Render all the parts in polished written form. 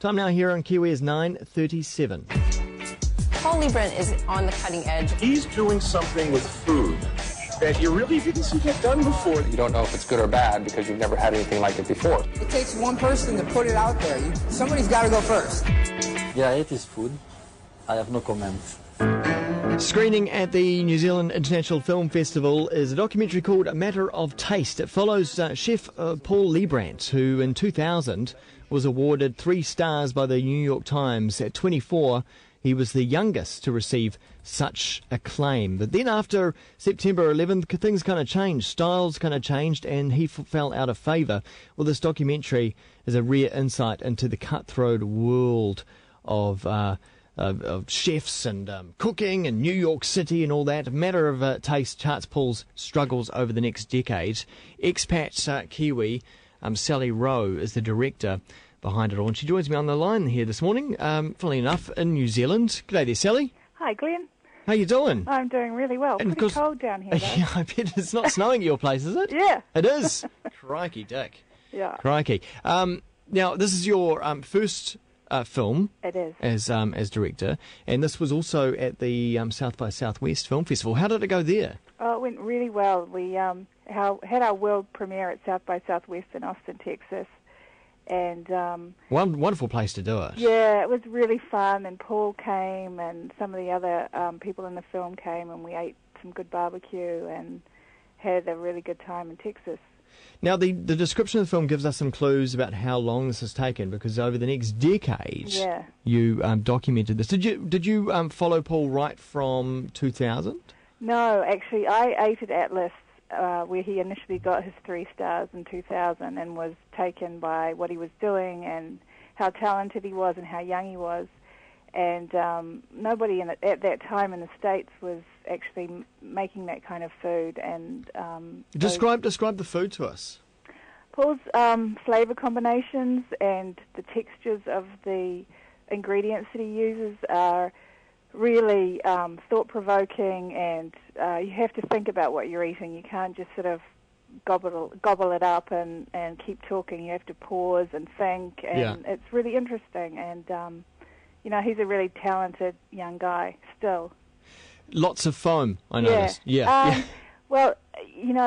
Time now here on Kiwi is 9:37. Paul Liebrandt is on the cutting edge. He's doing something with food that you really didn't see get done before. You don't know if it's good or bad because you've never had anything like it before. It takes one person to put it out there. Somebody's got to go first. Yeah, it is food. I have no comments. Screening at the New Zealand International Film Festival is a documentary called A Matter of Taste. It follows chef Paul Liebrandt, who in 2000 was awarded 3 stars by the New York Times. At 24, he was the youngest to receive such acclaim. But then after September 11th, things kind of changed. Styles kind of changed and he fell out of favour. Well, this documentary is a rare insight into the cutthroat world of chefs and cooking and New York City and all that. A Matter of Taste charts Paul's struggles over the next decade. Expat Kiwi Sally Rowe is the director behind it all, and she joins me on the line here this morning, funnily enough, in New Zealand. G'day there, Sally. Hi, Glenn. How you doing? I'm doing really well. And Pretty cold down here, though. Yeah, I bet it's not snowing at your place, is it? Yeah. It is. Crikey dick. Yeah. Crikey. Now, this is your first film. It is. As director, and this was also at the South by Southwest Film Festival. How did it go there? Oh, it went really well. We had our world premiere at South by Southwest in Austin, Texas. And wonderful place to do it. Yeah, it was really fun, and Paul came, and some of the other people in the film came, and we ate some good barbecue and had a really good time in Texas. Now, the description of the film gives us some clues about how long this has taken, because over the next decade, you documented this. Did you follow Paul right from 2000? No, actually, I ate at Atlas, where he initially got his 3 stars in 2000 and was taken by what he was doing and how talented he was and how young he was. And nobody at that time in the States was actually making that kind of food. And describe the food to us. Paul's flavour combinations and the textures of the ingredients that he uses are really thought-provoking, and you have to think about what you're eating. You can't just sort of gobble it up and keep talking. You have to pause and think, and it's really interesting. And he's a really talented young guy still. Lots of foam, I noticed. Yeah. Well,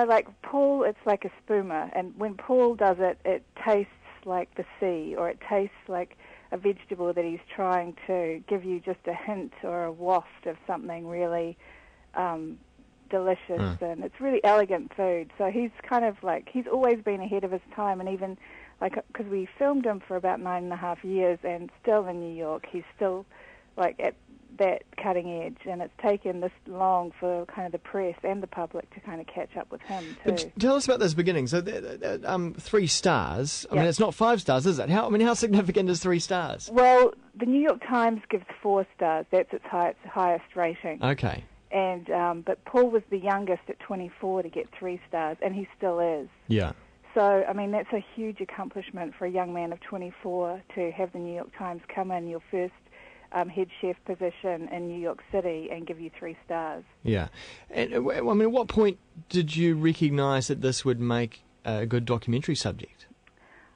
like Paul, it's like a spoomer, and when Paul does it, it tastes like the sea, or it tastes like a vegetable that he's trying to give you just a hint or a waft of something really delicious, and it's really elegant food. So he's kind of like, he's always been ahead of his time, and even like, because we filmed him for about 9.5 years, and still in New York, he's still like at that cutting edge, and it's taken this long for kind of the press and the public to kind of catch up with him too. But tell us about those beginnings. So 3 stars. I mean, it's not 5 stars, is it? How significant is 3 stars? Well, the New York Times gives 4 stars. That's its highest rating. Okay. And but Paul was the youngest at 24 to get 3 stars, and he still is. Yeah. So, I mean, that's a huge accomplishment for a young man of 24 to have the New York Times come in your first head chef position in New York City and give you 3 stars. Yeah. And, I mean, at what point did you recognise that this would make a good documentary subject?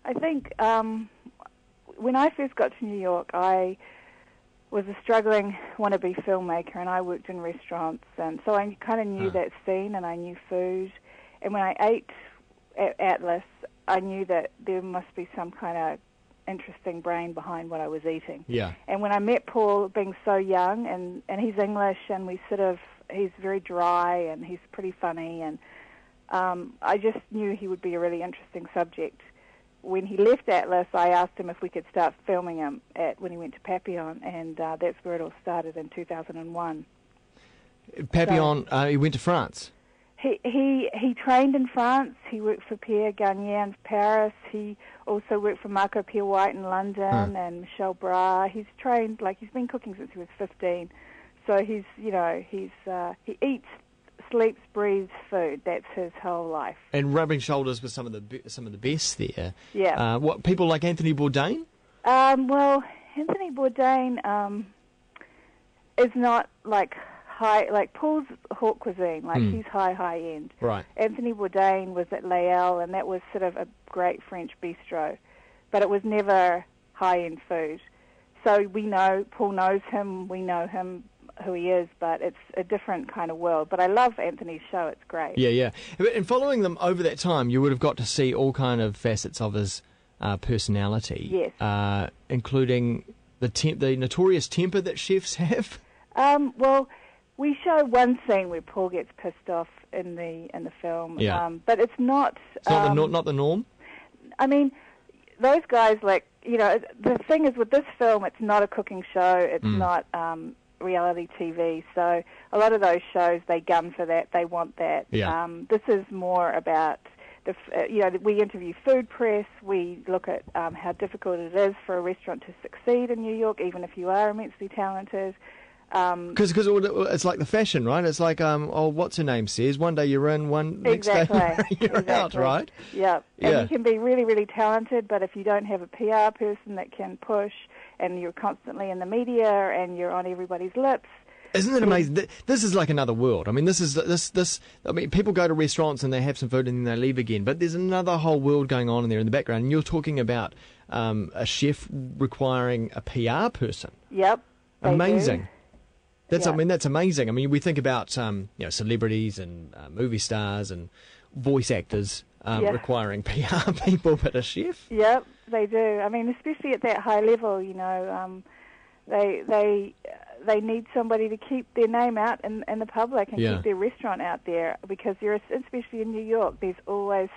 I think when I first got to New York, I was a struggling wannabe filmmaker, and I worked in restaurants, and so I kind of knew that scene, and I knew food. And when I ate at Atlas, I knew that there must be some kind of interesting brain behind what I was eating. Yeah. And when I met Paul, being so young, and he's English, and he's very dry, and he's pretty funny, and I just knew he would be a really interesting subject. When he left Atlas, I asked him if we could start filming him when he went to Papillon, and that's where it all started in 2001. Papillon, he went to France? He trained in France. He worked for Pierre Garnier in Paris. He also worked for Marco Pierre White in London and Michel Bras. He's trained, he's been cooking since he was 15. So he eats, sleeps, breathes food. That's his whole life. And rubbing shoulders with some of the best there. Yeah. What, people like Anthony Bourdain? Well, Anthony Bourdain is not high, like Paul's haute cuisine, he's high end. Right. Anthony Bourdain was at Layel, and that was sort of a great French bistro, but it was never high-end food. So Paul knows him, we know him, who he is, but it's a different kind of world. But I love Anthony's show, it's great. Yeah. And following them over that time, you would have got to see all kind of facets of his personality. Yes. Including the notorious temper that chefs have. Well, we show one scene where Paul gets pissed off in the film. Yeah. But it's not... It's not the norm? I mean, those guys, the thing is with this film, it's not a cooking show, it's not reality TV, so a lot of those shows, they gun for that, they want that. Yeah. This is more about, we interview food press, we look at how difficult it is for a restaurant to succeed in New York, even if you are immensely talented. Because it's like the fashion, right? It's like, what's her name says, one day you're in, next day you're out, right? Yeah. And you can be really, really talented, but if you don't have a PR person that can push, and you're constantly in the media, and you're on everybody's lips. Isn't it amazing? This is like another world. I mean, I mean, people go to restaurants and they have some food and then they leave again, but there's another whole world going on in there in the background, and you're talking about a chef requiring a PR person. Yep. Amazing. Do. I mean, that's amazing. I mean, we think about celebrities and movie stars and voice actors requiring PR people, but a chef. Yep, they do. I mean, especially at that high level, they need somebody to keep their name out in the public and keep their restaurant out there, because especially in New York, there's always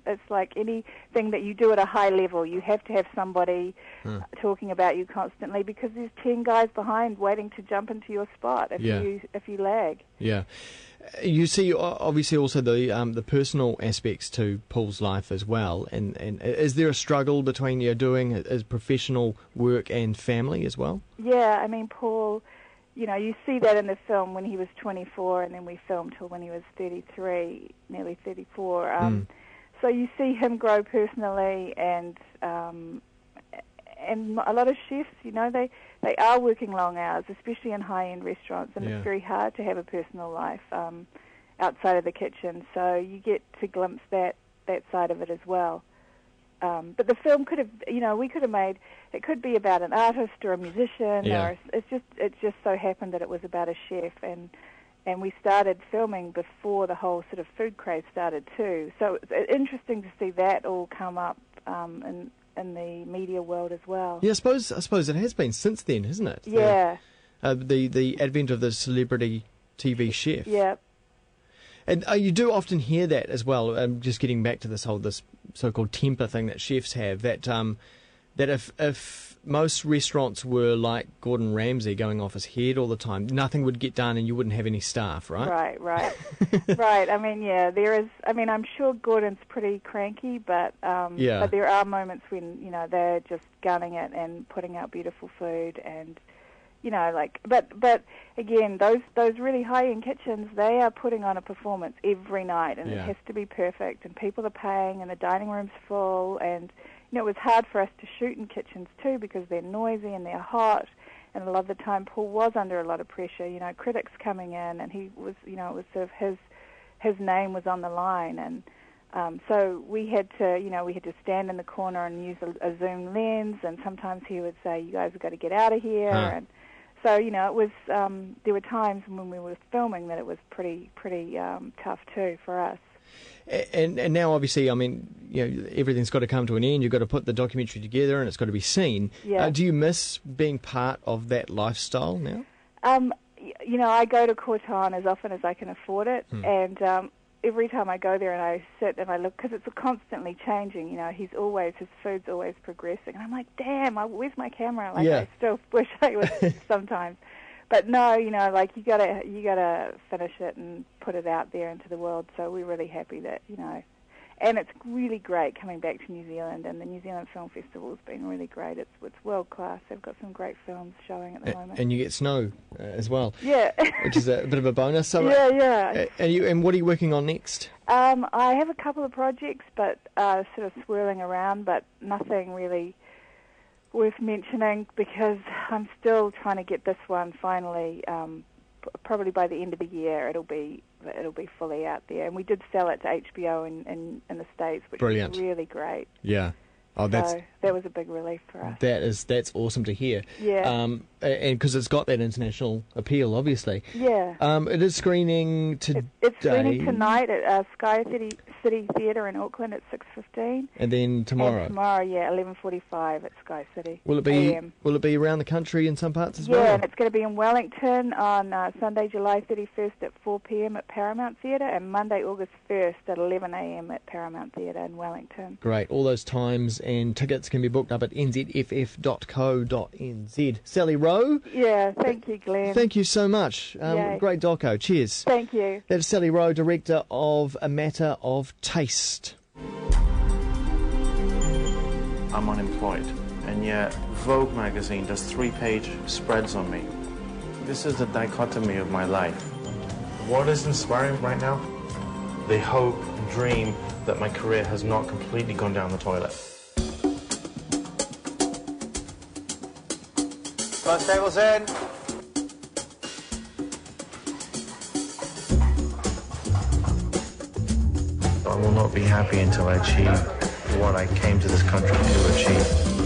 it's like anything that you do at a high level, you have to have somebody talking about you constantly, because there's 10 guys behind waiting to jump into your spot if you lag. Yeah. You see, obviously, also the personal aspects to Paul's life as well. And is there a struggle between doing his professional work and family as well? Yeah, I mean, Paul, you see that in the film when he was 24, and then we filmed till when he was 33, nearly 34. So you see him grow personally, and a lot of chefs, they are working long hours, especially in high-end restaurants, and it's very hard to have a personal life outside of the kitchen. So you get to glimpse that side of it as well. But the film could have, we could have made, it could be about an artist or a musician, or it just so happened that it was about a chef, and we started filming before the whole sort of food craze started too. So it's interesting to see that all come up in the media world as well. Yeah, I suppose it has been since then, hasn't it? Yeah. The advent of the celebrity TV chef. Yeah. And you do often hear that as well. Just getting back to this so-called temper thing that chefs have. That if most restaurants were like Gordon Ramsay going off his head all the time, nothing would get done, and you wouldn't have any staff, right? Right. Right. I mean, there is. I mean, I'm sure Gordon's pretty cranky, but there are moments when they're just gunning it and putting out beautiful food, and but again, those really high-end kitchens, they are putting on a performance every night, and it has to be perfect, and people are paying, and the dining room's full, and it was hard for us to shoot in kitchens too, because they're noisy and they're hot, and a lot of the time Paul was under a lot of pressure, critics coming in, and he was, it was sort of his name was on the line, and so we had to stand in the corner and use a zoom lens, and sometimes he would say, "You guys have got to get out of here," and so it was. There were times when we were filming that it was pretty tough too for us. And now, obviously, I mean, everything's got to come to an end. You've got to put the documentary together, and it's got to be seen. Yeah. Do you miss being part of that lifestyle now? I go to Corton as often as I can afford it, and every time I go there and I sit and I look, because it's constantly changing. His food's always progressing, and I'm like, damn, where's my camera? I still wish I was sometimes. But no, you gotta finish it and put it out there into the world. So we're really happy that and it's really great coming back to New Zealand, and the New Zealand Film Festival has been really great. It's world class. They've got some great films showing at the moment. And you get snow as well. Yeah, which is a bit of a bonus. So, yeah. And what are you working on next? I have a couple of projects, but sort of swirling around, but nothing really worth mentioning, because I'm still trying to get this one finally. Probably by the end of the year, it'll be fully out there. And we did sell it to HBO in the States, which is really great. Yeah. Oh, that's So that was a big relief for us. that's awesome to hear. Yeah. And because it's got that international appeal, obviously. Yeah. It is screening today. It's screening tonight at Sky City Theatre in Auckland at 6:15. And then tomorrow. And tomorrow, 11:45 at Sky City. Will it be AM. Will it be around the country in some parts as Yeah, well? and it's going to be in Wellington on Sunday, July 31st at 4 p.m. at Paramount Theatre, and Monday, August 1st at 11 a.m. at Paramount Theatre in Wellington. Great. All those times and tickets can be booked up at nzff.co.nz. Sally Rowe, Yeah, thank you, Glenn. thank you so much. Yay. Great doco. Cheers. Thank you. That's Sally Rowe, director of A Matter of Taste. I'm unemployed, and yet Vogue magazine does 3-page spreads on me. This is the dichotomy of my life. What is inspiring right now? The hope and dream that my career has not completely gone down the toilet. First tables in. I will not be happy until I achieve what I came to this country to achieve.